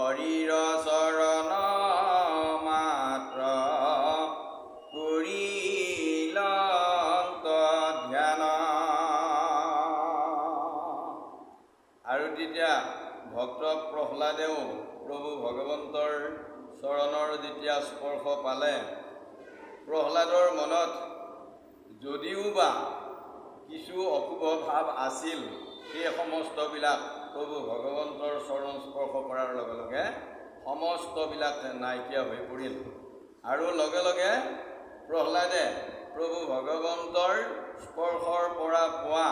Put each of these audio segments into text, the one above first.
হৰিৰ চৰণ মাত্ৰ কৰিলন্ত ধ্যান। আৰু তেতিয়া ভক্ত প্ৰহ্লাদেও প্ৰভু ভগৱন্তৰ চৰণৰ যেতিয়া স্পৰ্শ পালে, প্ৰহ্লাদৰ মনত যদিও বা কিছু অশুভ ভাৱ আছিল, সেই সমস্তবিলাক প্ৰভু ভগৱন্তৰ চৰণ স্পৰ্শ কৰাৰ লগে লগে সমস্তবিলাক নাইকিয়া হৈ পৰিল। আৰু লগে লগে প্ৰহ্লাদে প্ৰভু ভগৱন্তৰ স্পৰ্শৰ পৰা পোৱা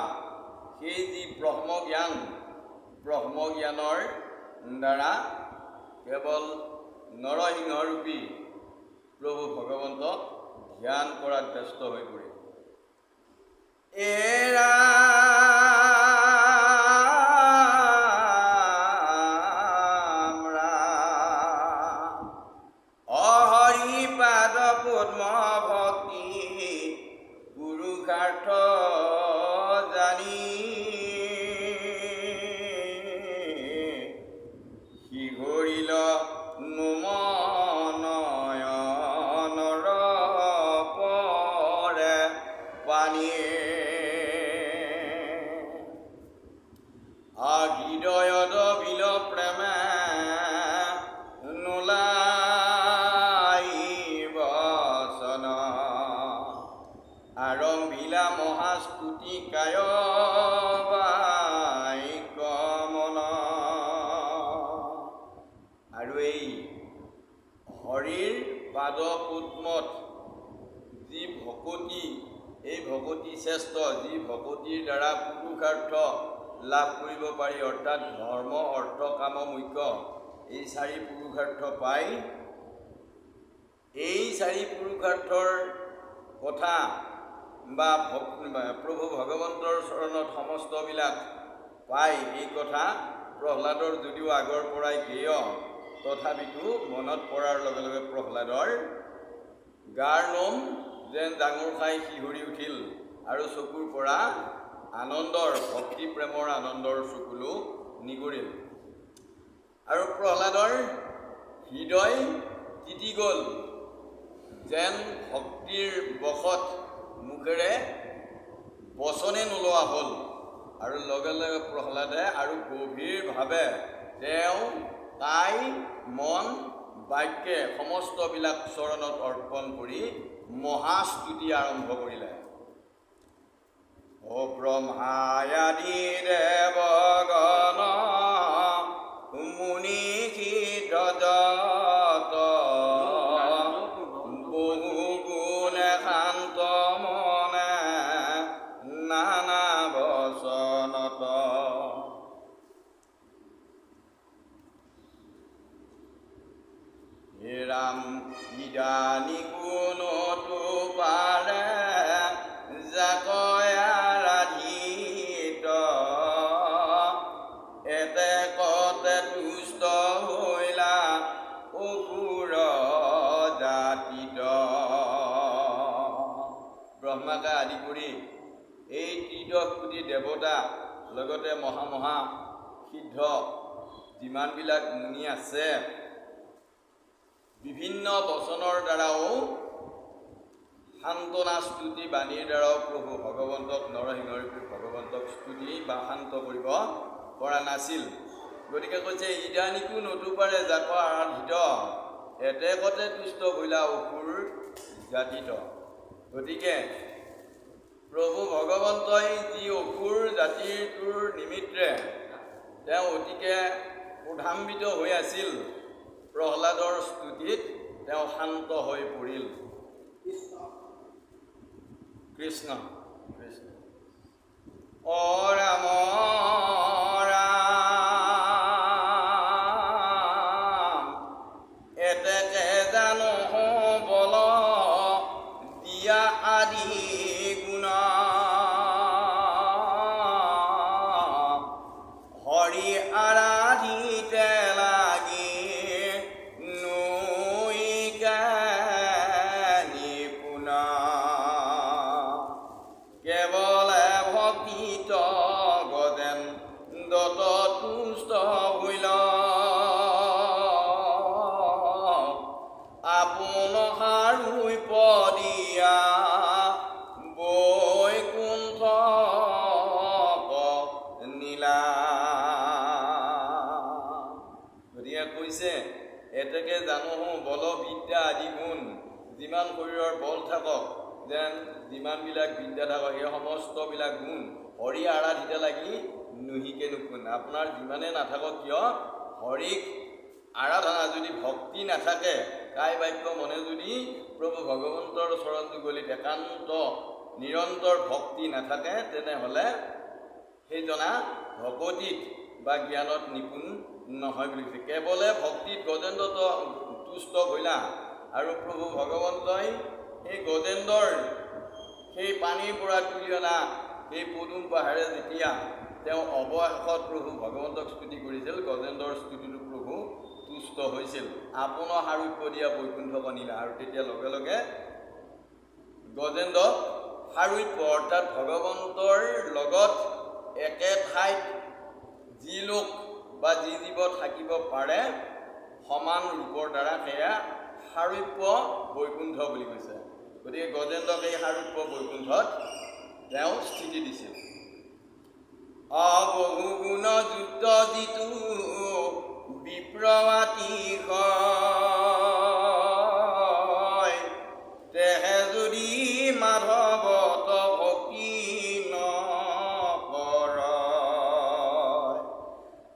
সেই যি ব্ৰহ্মজ্ঞানৰ দ্বাৰা কেৱল নৰসিংহৰূপী প্ৰভু ভগৱন্তক ধ্যান কৰাত ব্যস্ত হৈ পৰিল। ৰাম ৰাম অহৰি পাদ পদ্ম ভক্তি পুৰুষাৰ্থ জানি, শিঘৰিল নোম নয়নৰ পৰে পানী, হৃদয়ত বিল প্ৰেমে নোলাই বচন, আৰম্ভিলা মহাস্তুতি কায় কমন। আৰু এই হৰিৰ পাদ পদ্মত যি ভকতি, এই ভকতি শ্ৰেষ্ঠ, যি ভকতিৰ দ্বাৰা পুৰুষাৰ্থ লাভ কৰিব পাৰি, অৰ্থাৎ ধৰ্ম অৰ্থ কাম মোক্ষ, এই চাৰি পুৰুষাৰ্থ পাই এই চাৰি পুৰুষাৰ্থৰ কথা বা প্ৰভু ভগৱন্তৰ চৰণত সমস্তবিলাক পাই, এই কথা প্ৰহ্লাদৰ যদিও আগৰ পৰাই জ্ঞেয়, তথাপিতো মনত পৰাৰ লগে লগে প্ৰহ্লাদৰ গাৰ নোম যেন ডাঙৰ খাই শিহৰি উঠিল আৰু চকুৰ পৰা আনন্দৰ, ভক্তি প্ৰেমৰ আনন্দৰ চকুলো নিগৰিল। আৰু প্ৰহ্লাদৰ হৃদয় তিতি গ'ল, যেন ভক্তিৰ বশত মুখেৰে বচনে নোলোৱা হ'ল। আৰু লগে লগে প্ৰহ্লাদে আৰু গভীৰভাৱে তাই মন বাক্যে সমস্তবিলাক চৰণত অৰ্পণ কৰি মহাস্তুতি আৰম্ভ কৰিলে। ও ব্ৰহ্মায়াদি দেৱগণ মুনি সিদ্ধ বহু গুণে শান্ত মনে নানা বচনত, হে ৰাম ইদানী কোনতো পাৰে যাকয় আৰাধিত, এতে কতে তুষ্ট হৈলা অসুৰ জাতিত। ব্ৰহ্মাকে আদি কৰি এই ত্ৰিদশ কোটি দেৱতা, লগতে মহা সিদ্ধ যিমানবিলাক মুনি আছে, বিভিন্ন বচনৰ দ্বাৰাও, সান্তনা স্তুতি বাণীৰ দ্বাৰাও প্ৰভু ভগৱন্তক, নৰসিংহৰূপী ভগৱন্তক স্তুতি বা শান্ত কৰিব পৰা নাছিল। গতিকে কৈছে ইদানীকো নতু পাৰে যাক আৰাধিত, এতে কতে তুষ্ট ভৈলা অসুৰ জাতিত। গতিকে প্ৰভু ভগৱন্তই যি অসুৰ জাতিটোৰ নিমিত্তে তেওঁ অতিকে ক্ৰোধান্বিত হৈ আছিল, প্ৰহ্লাদৰ স্তুতিত তেওঁ শান্ত হৈ পৰিল। কৃষ্ণ কৃষ্ণ অ ৰাম ৰাম এতেকে জানো বল দিয়া আদি গুণ, হৰি আৰাধিতে লাগি নৈকা নিপুণ, কেৱল ভক্তিত গদেন গতিকে কৈছে এতেকে জানো বল বিদ্যা আদি গুণ যিমান শৰীৰৰ বল থাকক যেন যিমানবিলাক বিদ্যা থাকক এই সমস্তবিলাক গুণ হৰি আৰাধিতে লাগি নুহিকে নুকুন। আপোনাৰ যিমানে নাথাকক কিয় হৰিক আৰাধনা যদি ভক্তি নাথাকে কাই বাক্য মনে যদি প্ৰভু ভগৱন্তৰ চৰণ যুগলিত একান্ত নিৰন্তৰ ভক্তি নাথাকে তেনেহ'লে সেইজনা ভকতিত বা জ্ঞানত নিপুণ নহয় বুলি কৈছে। কেৱলে ভক্তিত গজেন্দ্ৰ তুষ্ট হৈলা আৰু প্ৰভু ভগৱন্তই সেই গজেন্দ্ৰৰ সেই পানীৰ পৰা তুলি অনা সেই পদুম পাহাৰে যেতিয়া তেওঁ অৱশেষত প্ৰভু ভগৱন্তক স্তুতি কৰিছিল গজেন্দ্ৰৰ স্তুতিটো প্ৰভু তুষ্ট হৈছিল। আপোনাৰ সাৰূপ্য দিয়া বৈকুণ্ঠক নিলা আৰু তেতিয়া লগে লগে গজেন্দ্ৰক সাৰূপ্য অৰ্থাৎ ভগৱন্তৰ লগত একে ঠাইত যি লোক বা যি জীৱ থাকিব পাৰে সমান ৰূপৰ দ্বাৰা সেয়া সাৰূপ্য বৈকুণ্ঠ বুলি কৈছে। গতিকে গজেন্দ্ৰক এই সাৰূপ্য বৈকুণ্ঠত তেওঁ স্থিতি দিছিল। বহু গুণযুক্ত যিটো বিপ্ৰমাতিশয় তেহে যদি মাধৱত ভক্তি নকৰ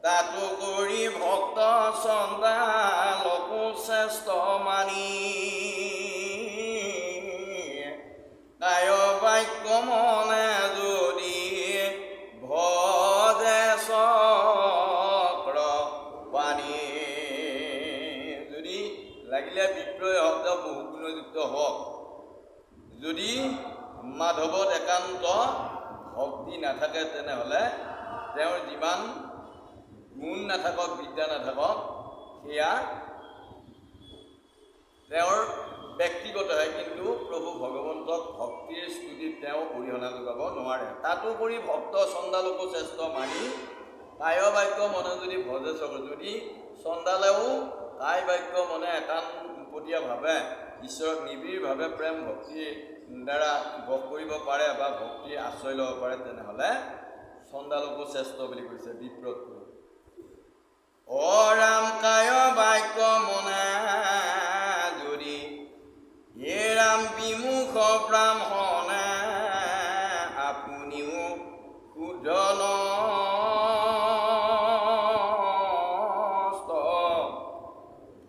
তাতো কৰি ভক্ত চণ্ডালকো শ্ৰেষ্ঠ মানি কায় বাক্য মনে যদি ভজে চক্ৰ পানী। যদি লাগিলে বিপ্ৰয় হওক বা বহু গুণযুক্ত হওক যদি মাধৱত একান্ত ভক্তি নাথাকে তেনেহ'লে তেওঁৰ যিমান গুণ নাথাকক বিদ্যা নাথাকক সেয়া তেওঁৰ ব্যক্তিগতহে, কিন্তু প্ৰভু ভগৱন্তক ভক্তিৰ স্তুতিত তেওঁ অৰিহণা যোগাব নোৱাৰে। তাতো কৰি ভক্ত চণ্ডালকো শ্ৰেষ্ঠ মানি কায় বাক্য মনে যদি ভজে চক্ৰ যদি চণ্ডালেও কায় বাক্য মনে একান্তপটীয়াভাৱে ঈশ্বৰক নিবিড়ভাৱে প্ৰেম ভক্তিৰ দ্বাৰা বস কৰিব পাৰে বা ভক্তিৰ আশ্ৰয় ল'ব পাৰে তেনেহ'লে চণ্ডালকো শ্ৰেষ্ঠ বুলি কৈছে বিপ্ৰতকৈ। ৰাম কায় বাক্য মনে যদি হে ৰাম বিমুখ ব্ৰাহ্মণে আপুনিও শুদ্ধ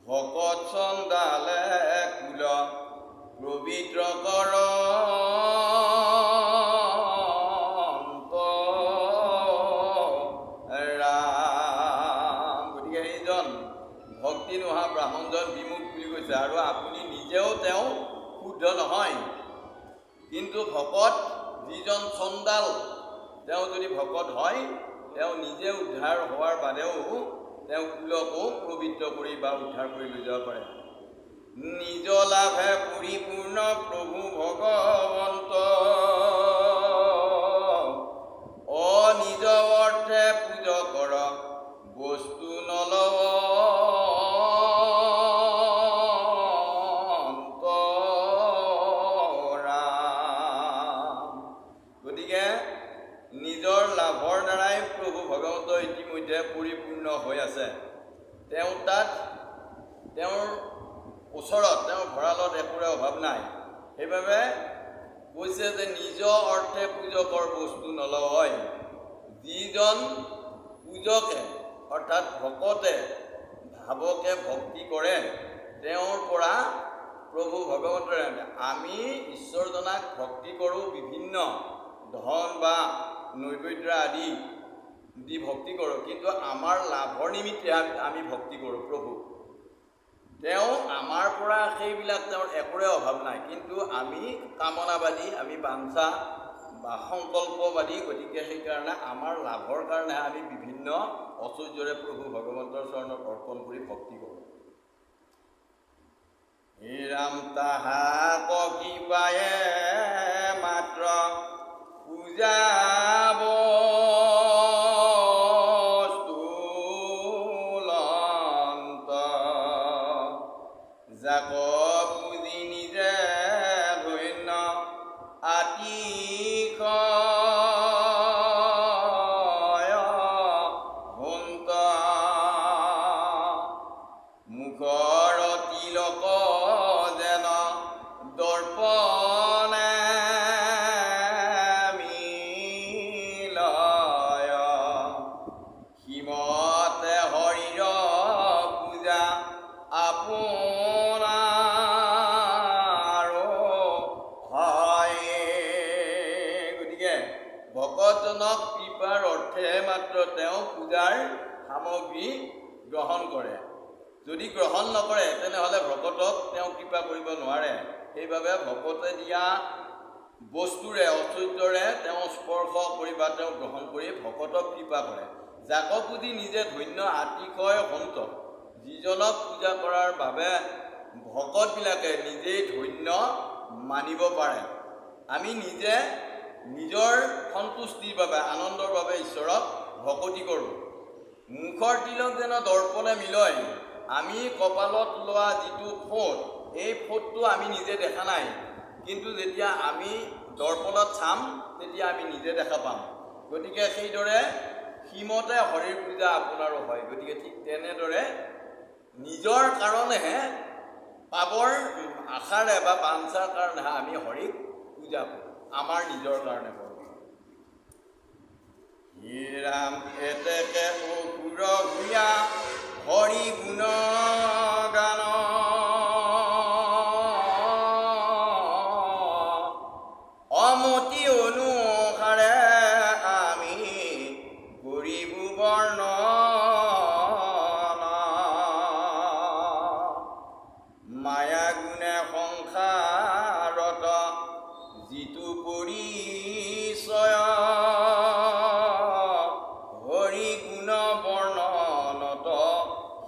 ভকত চণ্ডালে কুল পবিত্ৰ কৰ ভক্তি নোহোৱা ব্ৰাহ্মণজন বিমুখ বুলি কৈছে আৰু আপুনি নিজেও তেওঁ শুদ্ধ নহয়। কিন্তু ভকত যিজন চণ্ডাল তেওঁ যদি ভকত হয় তেওঁ নিজে উদ্ধাৰ হোৱাৰ বাদেও তেওঁ কুলকো পবিত্ৰ কৰি বা উদ্ধাৰ কৰি লৈ যাব পাৰে। নিজ লাভে পৰিপূৰ্ণ প্ৰভু ভগৱন্ত নিজ অৰ্থে পূজ কৰ বস্তু নলৱ নিজৰ লাভৰ দ্বাৰাই প্ৰভু ভগৱন্ত ইতিমধ্যে পৰিপূৰ্ণ হৈ আছে। তেওঁ তাত তেওঁৰ ওচৰত তেওঁৰ ভঁৰালত একোৰে অভাৱ নাই। সেইবাবে কৈছে যে নিজ অৰ্থে পূজকৰ বস্তু নলয়। যিজন পূজকে অৰ্থাৎ ভকতে ভাৱকে ভক্তি কৰে তেওঁৰ পৰা প্ৰভু ভগৱন্তৰে আমি ঈশ্বৰজনাক ভক্তি কৰোঁ বিভিন্ন ধন বা নৈবেদ্য আদি দি ভক্তি কৰোঁ, কিন্তু আমাৰ লাভৰ নিমিত্তে আমি ভক্তি কৰোঁ প্ৰভু। তেওঁ আমাৰ পৰা সেইবিলাক তেওঁৰ একোৰে অভাৱ নাই, কিন্তু আমি কামনাবাদী আমি বাঞ্ছা বা সংকল্পবাদী। গতিকে সেইকাৰণে আমাৰ লাভৰ কাৰণেহে আমি বিভিন্ন ঐশ্বৰ্যৰে প্ৰভু ভগৱন্তৰ চৰণত অৰ্পণ কৰি ভক্তি কৰোঁ। হে ৰাম তাহাক কৃপায়ে মাত্ৰ পূজাব স্থূলন্ত যাক পুজি নিজে ধন্য আতিশয় হন্ত আপোনাৰ হয়। গতিকে ভকতজনক কৃপাৰ অৰ্থে মাত্ৰ তেওঁ পূজাৰ সামগ্ৰী গ্ৰহণ কৰে। যদি গ্ৰহণ নকৰে তেনেহ'লে ভকতক তেওঁ কৃপা কৰিব নোৱাৰে। সেইবাবে ভকতে দিয়া বস্তুৰে ঐশ্বৰ্যৰে তেওঁ স্পৰ্শ কৰি বা তেওঁ গ্ৰহণ কৰি ভকতক কৃপা কৰে। যাক পুজি নিজে ধন্য আতিশয় সন্তোষ। যিজনক পূজা কৰাৰ বাবে ভকতবিলাকে নিজেই ধন্য মানিব পাৰে। আমি নিজে নিজৰ সন্তুষ্টিৰ বাবে আনন্দৰ বাবে ঈশ্বৰক ভকতি কৰোঁ। মুখৰ তিলক যেন দৰ্পণে মিলয়। আমি কপালত লোৱা যিটো ফোট, এই ফোটটো আমি নিজে দেখা নাই, কিন্তু যেতিয়া আমি দৰ্পণত চাম তেতিয়া আমি নিজে দেখা পাম। গতিকে সেইদৰে সীমতে হৰিৰ পূজা আপোনাৰো হয়। গতিকে ঠিক তেনেদৰে নিজৰ কাৰণেহে পাবৰ আশাৰে বা বাঞ্ছাৰ কাৰণেহে আমি হৰিক পূজা কৰোঁ, আমাৰ নিজৰ কাৰণে কৰোঁ। হে ৰাম এতেকে অসুৰ ভূঞা হৰি গুণ গান, অমতি অনুসাৰে আমি কৰিব বৰ্ণনা। মায়া গুণে সংসাৰত যিটো পৰিচয়, হৰি গুণ বৰ্ণনত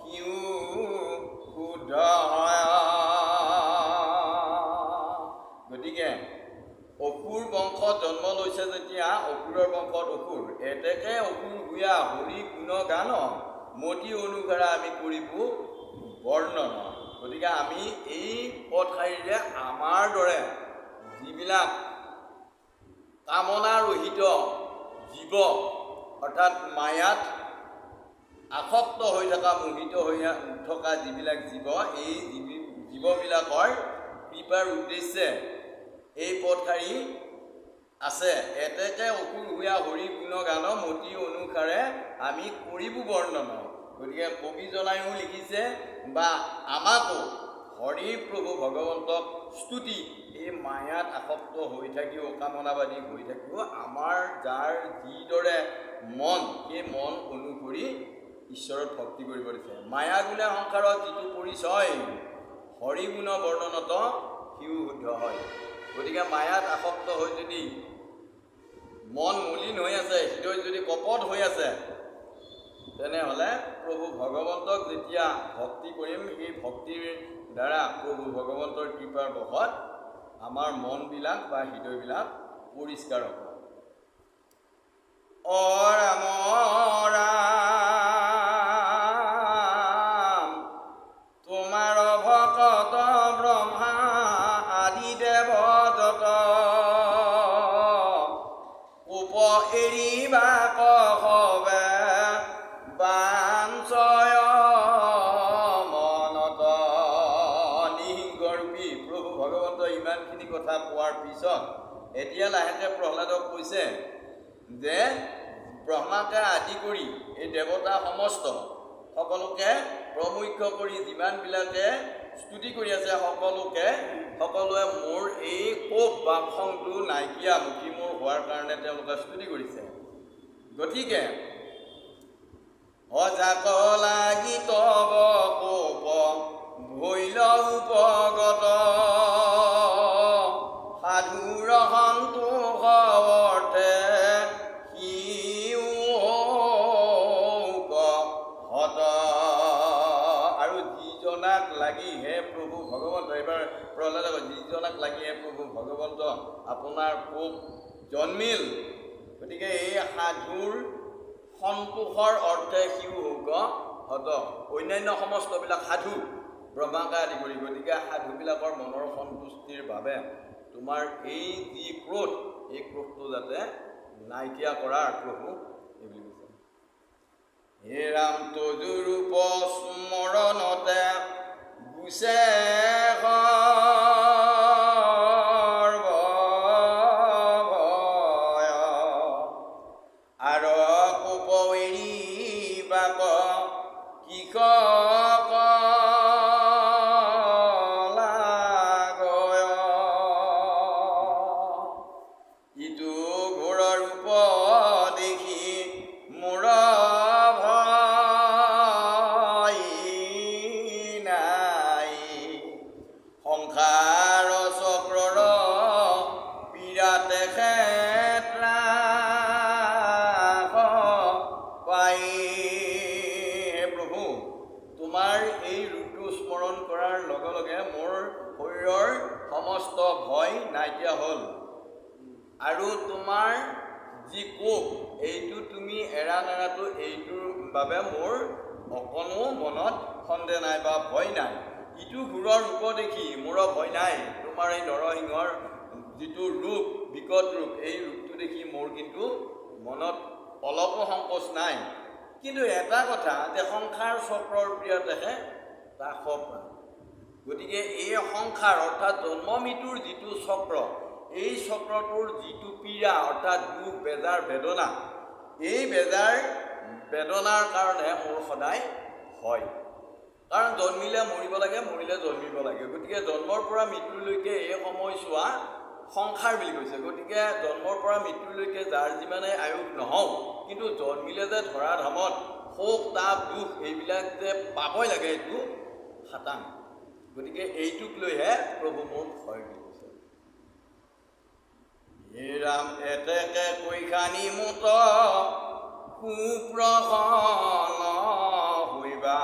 সিও শুদ্ধ হয়। গতিকে অসুৰ বংশত জন্ম লৈছে যেতিয়া অসুৰৰ বংশত অসুৰ, এতেকে অসুৰ ভূঞা হৰি গুণ গান, মতি অনুসাৰে আমি কৰিব বৰ্ণনা। গতিকে আমি এই পদশাৰীৰে আমাৰ দৰে যিবিলাক কামনা ৰহিত জীৱ, অৰ্থাৎ মায়াত আসক্ত হৈ থকা মোহিত হৈ থকা যিবিলাক জীৱ, এই জীৱবিলাকৰ কৃপাৰ উদ্দেশ্যে এই পদশাৰী আছে। এতেকে অসুৰ ভূঞা হৰি গুণ গান, মতি অনুসাৰে আমি কৰিব বৰ্ণনা। গতিকে কবিজনায়ো লিখিছে বা আমাকো হৰি প্ৰভু ভগৱন্তক স্তুতি, এই মায়াত আসক্ত হৈ থাকিও, কামনাবাদী হৈ থাকিও আমাৰ যাৰ যিদৰে মন, সেই মন অনুসৰি ঈশ্বৰত ভক্তি কৰিব দিছে। মায়া গুণে সংসাৰত যিটো পৰিচয়, হৰি গুণ বৰ্ণনত সিও শুদ্ধ হয়। গতিকে মায়াত আসক্ত হৈ যদি মন মলিন হৈ আছে, হৃদয় যদি কপট হৈ আছে, তেনেহ'লে প্ৰভু ভগৱন্তক যেতিয়া ভক্তি কৰিম, সেই ভক্তিৰ দ্বাৰা প্ৰভু ভগৱন্তৰ কৃপাৰ বশত আমাৰ মনবিলাক বা হৃদয়বিলাক পৰিষ্কাৰ হ'ব। অ ৰাম ৰাম, তোমাৰ ভকত ব্ৰহ্মা আদি দেৱ যত, উপ এৰিবা কহবে বাঞ্ছয় মনত। নিহিংগৰূপী প্ৰভু ভগৱন্ত ইমানখিনি কথা কোৱাৰ পিছত এতিয়া লাহেকৈ প্ৰহ্লাদক কৈছে যে ব্ৰহ্মাকে আদি কৰি এই দেৱতা সমস্ত সকলোকে প্ৰমুখ্য কৰি যিমানবিলাকে স্তুতি কৰি আছে, সকলোৱে মোৰ এই কোপ বা খংটো নাইকিয়া মুখী মোৰ হোৱাৰ কাৰণে তেওঁলোকে স্তুতি কৰিছে। গতিকে অজাক লাগি তব কোপ ভৈল উপগত, সাধুৰ সন্তোষ অৰ্থে সিও হত। আৰু যিজনাক লাগি হে প্ৰভু ভগৱন্ত, এইবাৰ প্ৰহ্লাদ যিজনাক লাগি হে প্ৰভু ভগৱন্ত আপোনাৰ কোপ জন্মিল, গতিকে এই সাধুৰ সন্তোষৰ অৰ্থে সিও হত। অন্যান্য সমস্তবিলাক সাধু ব্ৰহ্মাকে আদি কৰি, গতিকে সাধুবিলাকৰ মনৰ সন্তুষ্টিৰ বাবে তোমাৰ এই যি ক্ৰোধ, এই ক্ৰোধটো যাতে নাইকিয়া কৰাৰ প্ৰভু এইবুলি কৈছে। হে ৰাম তজুৰূপ স্মৰণতে গুছে সংসাৰ চক্ৰৰ পীড়াতে ত্ৰাস পাই। হে প্ৰভু, তোমাৰ এই ৰূপটো স্মৰণ কৰাৰ লগে লগে মোৰ শৰীৰৰ সমস্ত ভয় নাইকিয়া হ'ল। আৰু তোমাৰ যি কোপ, এইটো তুমি এৰা নেৰাটো, এইটোৰ বাবে মোৰ অকণো মনত সন্দেহ নাই বা ভয় নাই। ইটো ঘোৰৰ ৰূপ দেখি মোৰ ভয় নাই। তোমাৰ এই নৰসিংহৰ যিটো ৰূপ, বিকট ৰূপ, এই ৰূপটো দেখি মোৰ কিন্তু মনত অলপো সংকোচ নাই। কিন্তু এটা কথা যে সংসাৰ চক্ৰৰ পীড়াতেহে ত্ৰাস পায়। গতিকে এই সংসাৰ অৰ্থাৎ জন্ম মৃত্যুৰ যিটো চক্ৰ, এই চক্ৰটোৰ যিটো পীড়া অৰ্থাৎ দুখ বেজাৰ বেদনা, এই বেজাৰ বেদনাৰ কাৰণে মোৰ সদায় হয়। কাৰণ জন্মিলে মৰিব লাগে, মৰিলে জন্মিব লাগে। গতিকে জন্মৰ পৰা মৃত্যুলৈকে এই সময়ছোৱা সংসাৰ বুলি কৈছে। গতিকে জন্মৰ পৰা মৃত্যুলৈকে যাৰ যিমানে আয়ুস নহওক, কিন্তু জন্মিলে যে ধৰা ধামত শোক তাপ দুখ এইবিলাক যে পাবই লাগে, এইটো খাটাং। গতিকে এইটোক লৈহে প্ৰভু মোৰ ভয় বুলি কৈছে। হে ৰাম এতেকে কৈখানি মোত সুপ্ৰসন্ন হৈবা,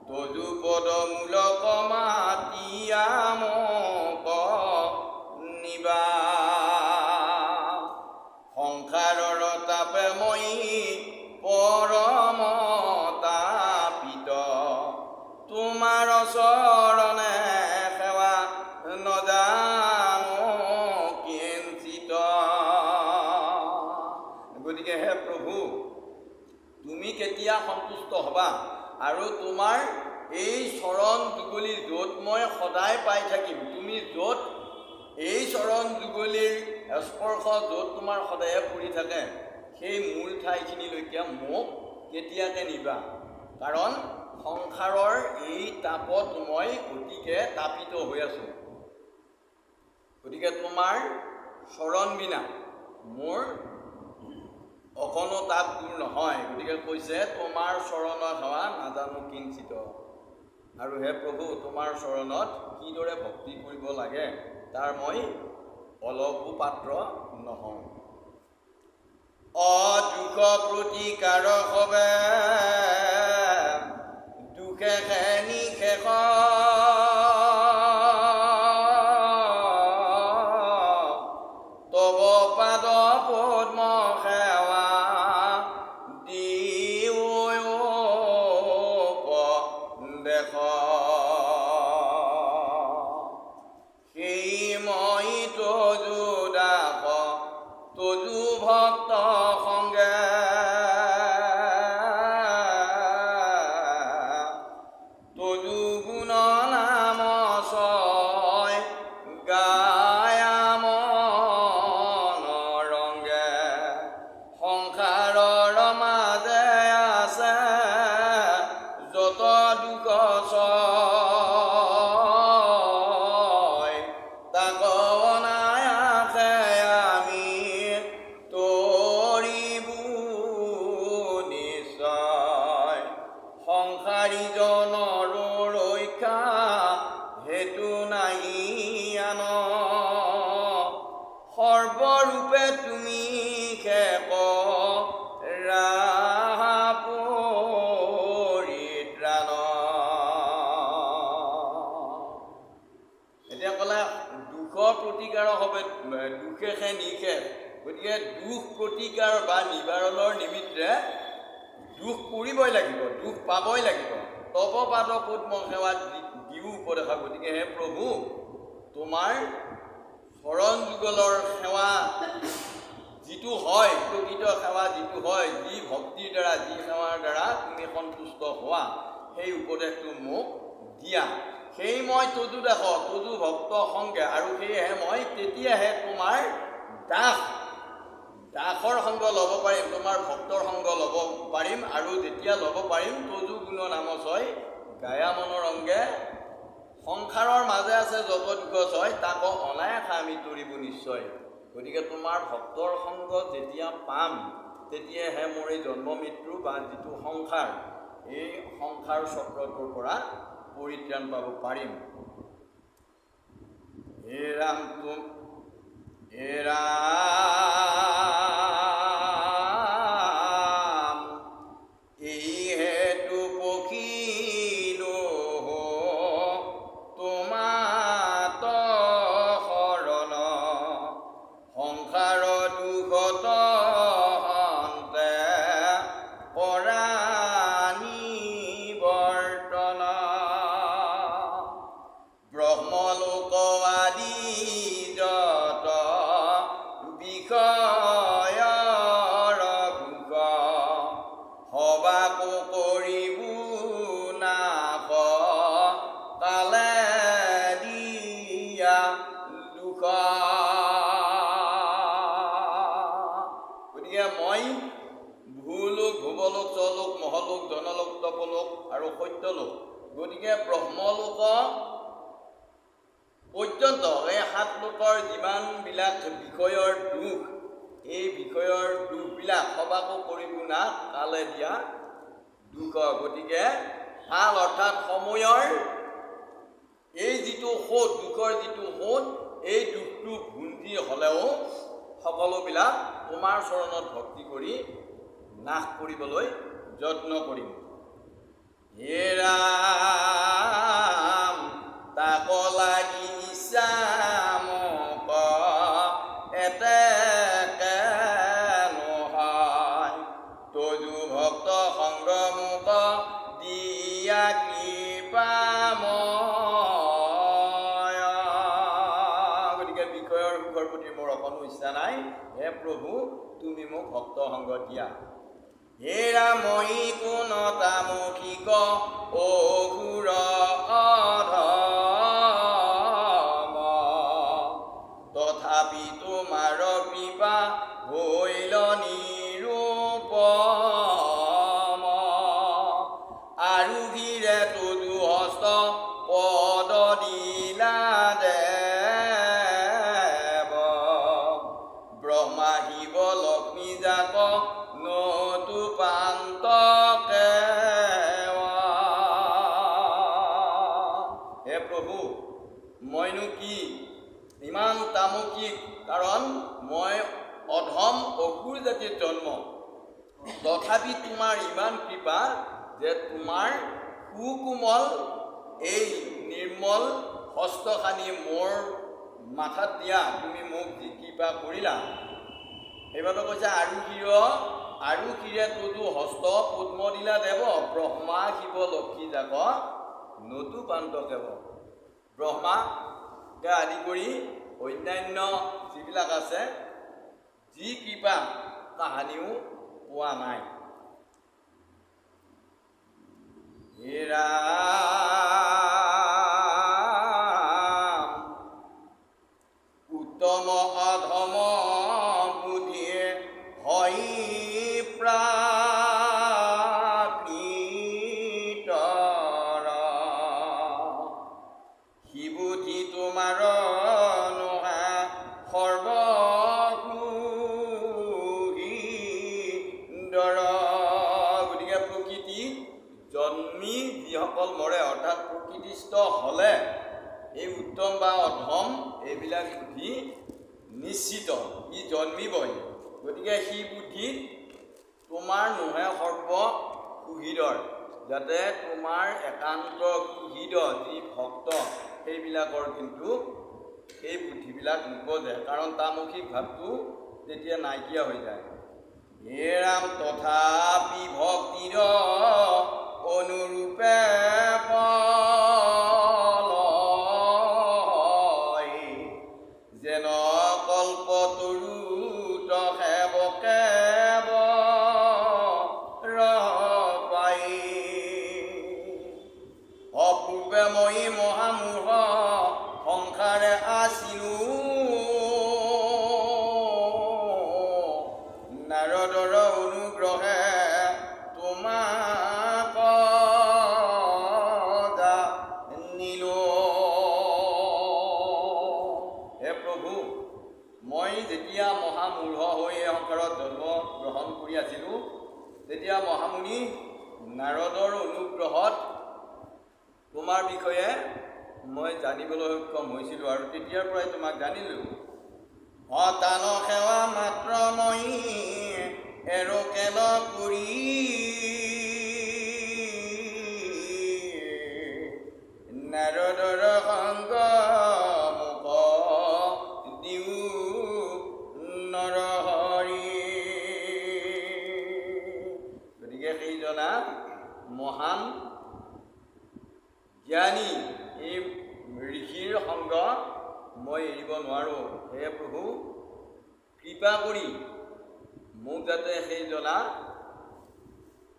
তজু পদ মূলক মাতিয়া মোক নিবা। সংসাৰৰ তাপে মই পৰম তাপিত, তোমাৰ চৰণে সেৱা নজানো কিঞ্চিত। গতিকে হে প্ৰভু, তুমি কেতিয়া সন্তুষ্ট হ'বা আৰু তোমাৰ এই চৰণ যুগলি য'ত মই সদায় পাই থাকিম, তুমি য'ত এই চৰণ যুগলিৰ স্পৰ্শ য'ত তোমাৰ সদায়ে পৰি থাকে, সেই মূল ঠাইখিনিলৈকে মোক কেতিয়াকে নিবা? কাৰণ সংসাৰৰ এই তাপত মই অতিকে তাপিত হৈ আছোঁ। গতিকে তোমাৰ চৰণ বিনা মোৰ অকণো তাপ দূৰ নহয়। গতিকে কৈছে তোমাৰ চৰণৰ সেৱা নাজানো কিঞ্চিত। আৰু হে প্ৰভু, তোমাৰ চৰণত কিদৰে ভক্তি কৰিব লাগে তাৰ মই অলপো পাত্ৰ নহওঁ। অদুখ প্ৰতিকাৰ হবে দুখে নিশেষ, তব পাদ পদ্ম সেৱা দিওপদেশ। সেই মই তজু দাস তজু ভক্ত সংগে, তজু গুণ নাম ছয় গায়া মন ৰংগে। সংসাৰৰ মাজে আছে যত দুখ ছয়, তাক অনায়াসে আমি তৰিবু নিশ্চয়। সংসাৰী জনৰ ৰক্ষা হেতু নাহি আন, সৰ্বৰূপে তুমি শেষ ৰাহা পৰিত্ৰাণ। এতিয়া ক'লে দুখৰ প্ৰতিকাৰ হবে দুখেহে নিশেষ। গতিকে দুখ প্ৰতিকাৰ বা নিবাৰণৰ নিমিত্তে দুখ কৰিবই লাগিব, দুখ পাবই লাগিব। তব পাদ পদ্ম সেৱা দিও উপদেশ। গতিকে হে প্ৰভু, তোমাৰ চৰণ যুগলৰ সেৱা যিটো হয়, প্ৰকৃত সেৱা যিটো হয়, যি ভক্তিৰ দ্বাৰা যি সেৱাৰ দ্বাৰা তুমি সন্তুষ্ট হোৱা, সেই উপদেশটো মোক দিয়া। সেই মই তজু দাস তজু ভক্ত সংগে, আৰু সেয়েহে মই তেতিয়াহে তোমাৰ দাস দাসৰ সংগ ল'ব পাৰিম, তোমাৰ ভক্তৰ সংগ ল'ব পাৰিম। আৰু যেতিয়া ল'ব পাৰিম তজু গুণ নাম ছয় গায়া মনৰ অংগে, সংসাৰৰ মাজে আছে যত দুখ ছয়, তাক অনায়াসে আমি তৰিব নিশ্চয়। গতিকে তোমাৰ ভক্তৰ সংগ যেতিয়া পাম, তেতিয়াহে মোৰ এই জন্ম মৃত্যু বা যিটো সংসাৰ, এই সংসাৰ চক্ৰটোৰ পৰা পৰিত্ৰাণ পাব পাৰিম। হে ৰাম হে ৰাম এই হেতু পখিলো তোমাত শৰণ সংসাৰ দুখত হন্তে পৰাণী বৰ্তন ব্ৰহ্মলোক আদি যত বিষয়ৰ ভোগ সবাকো কৰিবু নাশ কালে দিয়া দুখ। গতিকে মই ভূলোক ভুৱলোক স্বলোক মহলোক জনলোক তপলোক আৰু সত্যলোক, গতিকে ব্ৰহ্মলোক পৰ্যন্ত এই 7 লোকৰ যিমানবিলাক বিষয়ৰ দুখ, এই বিষয়ৰ দুখবিলাক সবাকো কৰিব না কালে দিয়া দুখ। গতিকে কাল অৰ্থাৎ সময়ৰ এই যিটো সোঁত, দুখৰ যিটো সোঁত, এই দুখটো ভুঞ্জি হ'লেও সকলোবিলাক তোমাৰ চৰণত ভক্তি কৰি নাশ কৰিবলৈ যত্ন কৰিম। হে ৰাম তাক লাগি ইচ্ছামক এতেকে নহয় তজু ভক্ত সংগ্ৰমুক দিয়া কৃপাময়। গতিকে বিষয়ৰ সুখৰ প্ৰতি মোৰ অকণো ইচ্ছা নাই। হে প্ৰভু তুমি মোক ভক্ত সংগ দিয়া। হে ৰামই কোন তামুখিক অঘোৰ অধম তথাপি তোমাৰ কৃপা হৈল নিৰূপম আৰোহীৰে তদু হস্ত পদ দিলা দেৱ ব্ৰহ্মা শিৱ লক্ষ্মী জাত নতু পান্তকে। হে প্ৰভু মইনো কি ইমান তামুকিক, কাৰণ মই অধম অসুৰ জাতিৰ জন্ম, তথাপি তোমাৰ ইমান কৃপা যে তোমাৰ সুকোমল এই নিৰ্মল হস্তখানি মোৰ মাথাত দিয়া তুমি মোক যি কৃপা কৰিলা। সেইবাবে কৈছে আৰোহীৰে তদু হস্ত পদ্ম দিলা দেৱ ব্ৰহ্মা শিৱ লক্ষ্মী জাক নতু পান্তকেৱ। ব্ৰহ্মাকে আদি কৰি অন্যান্য যিবিলাক আছে, যি কৃপা তাহানিও পোৱা নাই। হে ৰাম উত্তম অধম বুদ্ধিয়ে হয় প্ৰাকৃত শিবুদ্ধি তোমাৰ নোহা সৰ্বসুন্দৰ। গতিকে প্ৰকৃতিত জন্মি যিসকল মৰে, অৰ্থাৎ প্ৰকৃতিস্থ হ'লে এই উত্তম বা অধম এইবিলাক বুদ্ধি নিশ্চিত, ই জন্মিবই। গতিকে সি বুদ্ধিত তোমাৰ নোহে সৰ্ব সুহৃদৰ, যাতে তোমাৰ একান্ত সুহৃদ যি ভক্ত সেইবিলাকৰ কিন্তু সেই বুদ্ধিবিলাক নোপজে, কাৰণ তামসিক ভাৱটো তেতিয়া নাইকিয়া হৈ যায়। হে ৰাম তথাপি ভক্তিৰ অনুৰূপে ফল যেন কল্পতৰুত সেৱকে পাই অপূৰ্বে মই মহামূঢ় সংসাৰে আছিলো নাৰদৰ অনুগ্ৰহে তোমাক জানিলো। হে প্ৰভু মই যেতিয়া মহামূঢ় হৈ এই সংসাৰত জন্ম গ্ৰহণ কৰি আছিলোঁ, তেতিয়া মহামুনি নাৰদৰ অনুগ্ৰহত তোমাৰ বিষয়ে মই জানিবলৈ সক্ষম হৈছিলোঁ আৰু তেতিয়াৰ পৰাই তোমাক জানিলোঁ। অতান সেৱা মাত্ৰ মই এৰকেল কৰি নাৰদৰ সংগ মোক দিও নৰহৰি। গতিকে সেইজনা মহান জ্ঞানী এই ঋষিৰ সংগ মই এৰিব নোৱাৰোঁ। হে প্ৰভু, কৃপা কৰি মোক যাতে সেইজনা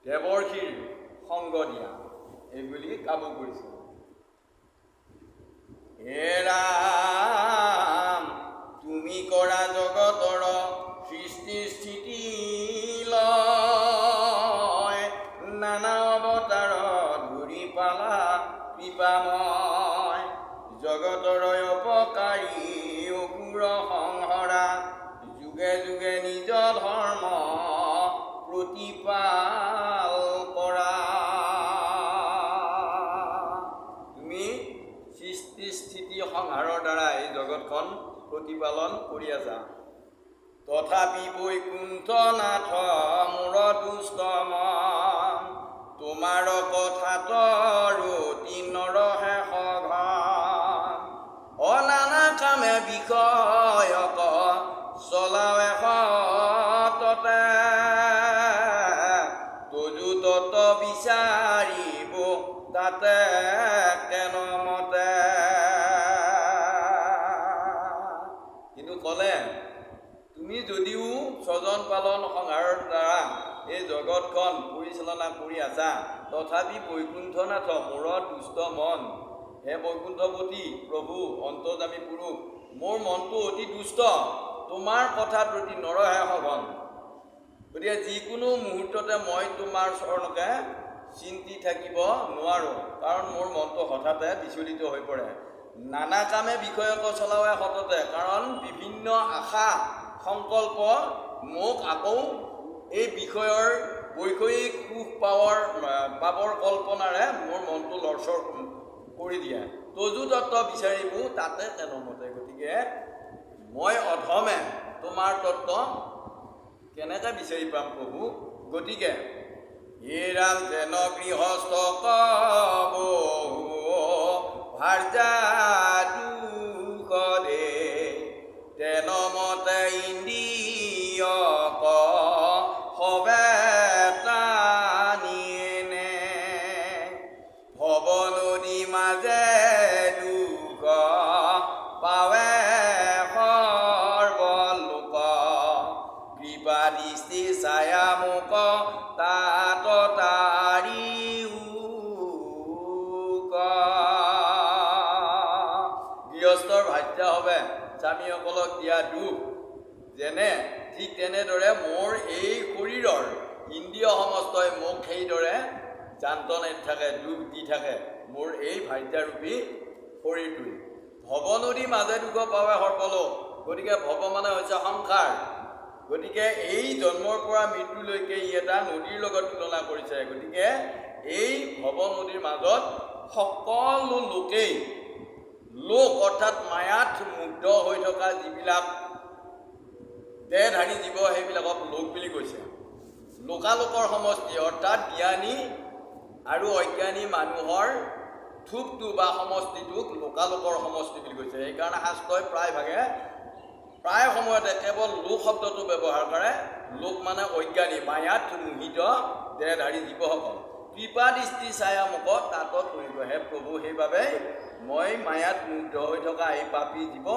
দেৱৰ্ষিৰ সংগ দিয়া, এইবুলি কাবু কৰিছোঁ। হে ৰাম, তুমি কৰা জগতৰ সৃষ্টি স্থিতি লয়, নানা অৱতাৰ ধৰি পালা কৃপাময়। জগতৰ অপকাৰী অসুৰ সংহৰা, যুগে যুগে নিজ ধৰ্ম প্ৰতিপাল কৰা। তুমি সৃষ্টি স্থিতি সংহাৰৰ দ্বাৰা এই জগতখন প্ৰতিপালন কৰি আছা। তথাপি বৈকুণ্ঠ নাথ মোৰ দুষ্ট মন, তোমাৰ কথাত ৰতি নৰহে সঘন। অনানা কামে বিষয়ক চলাৱে সততে, তজু তত বিচাৰিব তাতে কেন মতে। কিন্তু ক'লে, তুমি যদিও স্বজন পালন সংহাৰৰ দ্বাৰা এই জগতখন পৰিচালনা কৰি আছা, তথাপি বৈকুণ্ঠনাথ মোৰ দুষ্ট মন। হে বৈকুণ্ঠপতি প্ৰভু, অন্তৰ্যামী পুৰুষ, মোৰ মনটো অতি দুষ্ট, তোমাৰ কথাত প্ৰতি নৰহে সঘন। গতিকে যিকোনো মুহূৰ্ততে মই তোমাৰ চৰণকে চিন্তি থাকিব নোৱাৰোঁ, কাৰণ মোৰ মনটো হঠাতে বিচলিত হৈ পৰে। নানা কামে বিষয়ক চলাৱে সততে, কাৰণ বিভিন্ন আশা সংকল্প মোক আকৌ এই বিষয়ৰ বৈষয়িক সুখ পাবৰ কল্পনাৰে মোৰ মনটো লৰচৰ কৰি দিয়ে। তজু তত্ত্ব বিচাৰিবো তাতে কেনমতে। গতিকে মই অধমে তোমাৰ তত্ত্ব কেনেকৈ বিচাৰি পাম প্ৰভু। গতিকে হে ৰাম, যেন গৃহস্থ কবো ভাৰ্যা দুখ দে, তেন মতে ইন্দ্ৰিয়ক হবে টানিনে। ভৱ নদী মাজে দুখ পাৱে সৰ্বলোক, কৃপা দৃষ্টি ছায়া মোক তাত তাৰি উক। গৃহস্থৰ ভাৰ্যা হবে স্বামীসকলক দিয়া দুখ, যেনে ঠিক তেনেদৰে মোৰ এই শৰীৰৰ ইন্দ্ৰিয় সমস্তই মোক সেইদৰে যান্তনা দি থাকে, দুখ দি থাকে, মোৰ এই ভাৰ্যাৰূপী শৰীৰটোৱে। ভৱ নদী মাজে দুখ পাৱে সৰ্বলোক। গতিকে ভৱ মানে হৈছে সংসাৰ। গতিকে এই জন্মৰ পৰা মৃত্যুলৈকে ই এটা নদীৰ লগত তুলনা কৰিছে। গতিকে এই ভৱ নদীৰ মাজত সকলো লোকেই, লোক অৰ্থাৎ মায়াত মুগ্ধ হৈ থকা যিবিলাক দেহধাৰী জীৱ, সেইবিলাকক লোক বুলি কৈছে। লোকালোকৰ সমষ্টি অৰ্থাৎ জ্ঞানী আৰু অজ্ঞানী মানুহৰ থোপটো বা সমষ্টিটোক লোকালোকৰ সমষ্টি বুলি কৈছে। সেইকাৰণে শাস্ত্ৰই প্ৰায় সময়তে কেৱল লোক শব্দটো ব্যৱহাৰ কৰে। লোক মানে অজ্ঞানী, মায়াত মোহিত দেহধাৰী জীৱসকল। কৃপা দৃষ্টি ছায়া মোক তাত পৰিব। হে প্ৰভু, সেইবাবে মই মায়াত মুগ্ধ হৈ থকা এই পাপী জীৱ,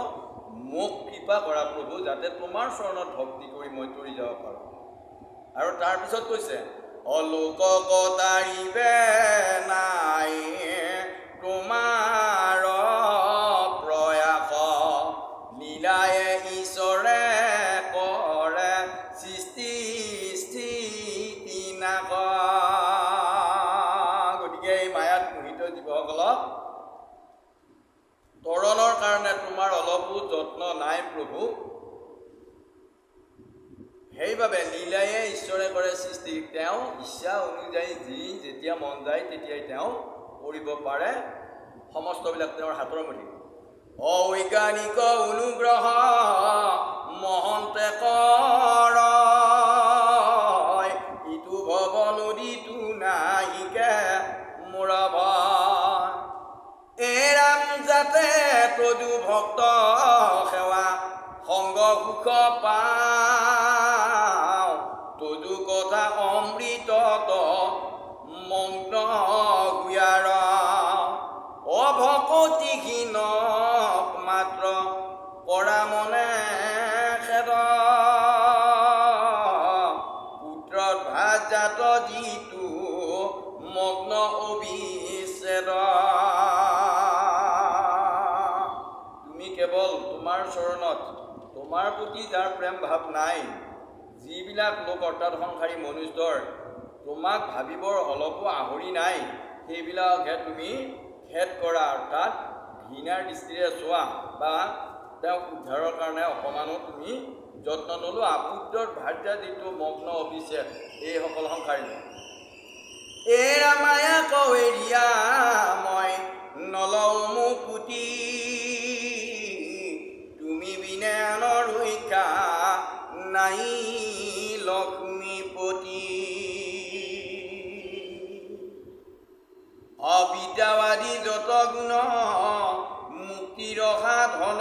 মোক কৃপা কৰা প্ৰভু, যাতে তোমাৰ চৰণত ভক্তি কৰি মই তৰি যাব পাৰোঁ। আৰু তাৰপিছত কৈছে, অলোকক তাৰিবে নাই তোমাৰ প্ৰয়াস, লীলায়ে ঈশ্বৰে কৰে সৃষ্টি স্থিতি নাশ। গতিকে এই মায়াত মোহিত জীৱসকলক তৰণৰ কাৰণে তোমাৰ অলপো যত্ন নাই প্ৰভু। সেইবাবে লীলায়ে ঈশ্বৰে কৰে সৃষ্টি, তেওঁ ইচ্ছা অনুযায়ী যি যেতিয়া মন যায় তেতিয়াই তেওঁ কৰিব পাৰে। সমস্তবিলাক তেওঁৰ হাতৰ মুঠি। অবৈজ্ঞানিক অনুগ্ৰহ মহন্তে কৰ, ইটো ভৱ নদীটো নাহিকে মোৰ ভয়। এৰাম যাতে তদু ভক্ত সেৱা সংগ সুখ পাওঁ, তদু কথা অমৃতত মগ্ন হুয়াৰ। অভকতিহীনক মাত্ৰ কৰা মনে খেদ, পুত্ৰত ভাজাত যিটো মগ্ন অবিচ্ছেদ। তুমি কেৱল তোমাৰ চৰণত, তোমাৰ প্ৰতি যাৰ প্ৰেম ভাৱ নাই, যিবিলাক লোক অৰ্থাৎ সংসাৰী মনুষ্যৰ তোমাক ভাবিবৰ অলপো আহৰি নাই, সেইবিলাকহে তুমি খেদ কৰা, অৰ্থাৎ ঘৃণাৰ দৃষ্টিৰে চোৱা বা তেওঁক উদ্ধাৰৰ কাৰণে অকণমানো তুমি যত্ন নোলোৱা। পুত্ৰৰ ভাৰ্যা যিটো মগ্ন অবিচ্ছেদ, এইসকল সংসাৰী। এৰা মায়া কৱেৰিয়া মই নলওঁ মুকুতি, তুমি বিনে আনৰ ৰক্ষা নাই লক্ষ্মীপতি। অবিদ্যাবাদী যত গুণ মুক্তিৰ সাধন,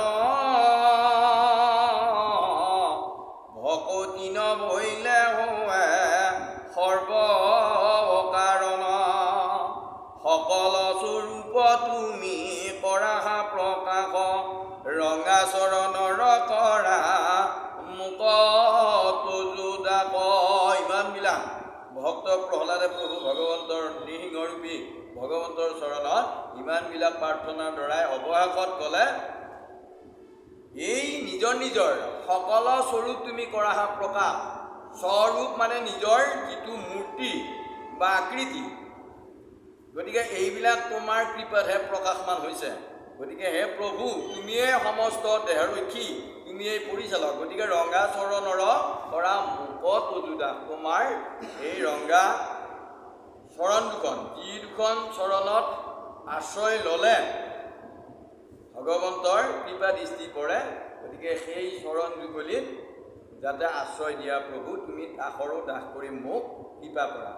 ভকতি নবৈলে হোৱে সৰ্ব কাৰণ। সকল স্বৰূপ তুমি কৰা প্ৰকাশ, ৰঙা চৰণৰ কৰা মুক তজুদাক। ইমানবিলাক ভক্ত প্ৰহ্লাদে প্ৰভু ভগৱন্তৰ নৃসিংহৰূপী ভগৱন্তৰ চৰণত ইমানবিলাক প্ৰাৰ্থনাৰ দ্বাৰাই অৱশেষত ক'লে, এই নিজৰ নিজৰ সকলো স্বৰূপ তুমি কৰা প্ৰকাশ। স্বৰূপ মানে নিজৰ যিটো মূৰ্তি বা আকৃতি, গতিকে এইবিলাক তোমাৰ কৃপাতহে প্ৰকাশমান হৈছে। গতিকে হে প্ৰভু, তুমিয়ে সমস্ত দেহৰক্ষী, তুমিয়েই পৰিচালক। গতিকে ৰঙা চৰণৰ কৰা মুক তজুদা, তোমাৰ এই ৰঙা চৰণ দুখন, যি দুখন চৰণত আশ্ৰয় ল'লে ভগৱন্তৰ কৃপা দৃষ্টি পৰে, গতিকে সেই চৰণ যুগলিত যাতে আশ্ৰয় দিয়া প্ৰভু, তুমি দাসৰো দাস কৰি মোক কৃপা কৰা।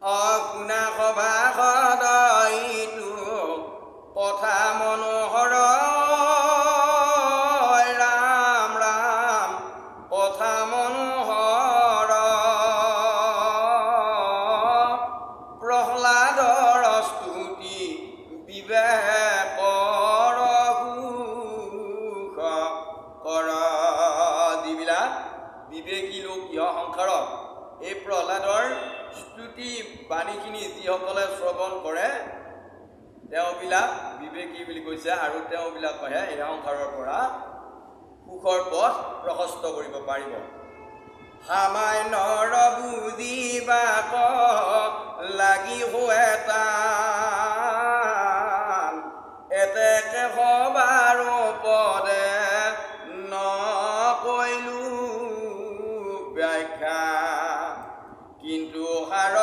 অশুনা সভা সদায়িতো কথা মনোহৰ, ৰাম ৰাম কথা মনোহৰ। প্ৰহ্লাদৰ স্তুতি বিবেকৰ সুখ কৰ। যিবিলাক বিবেকী লোক ইহ সংসাৰত এই প্ৰহ্লাদৰ স্তুতি বাণীখিনি যিসকলে শ্ৰৱণ কৰে, তেওঁবিলাক বিবেকী বুলি কৈছে, আৰু তেওঁবিলাকেহে এই সংসাৰৰ পৰা সুখৰ পথ প্ৰশস্ত কৰিব পাৰিব। সামান্যৰ বুজিবাক লাগি হোৱে টান, এতেকে সবাৰ পদে নকৰিলো ব্যাখ্যা, কিন্তু সাৰ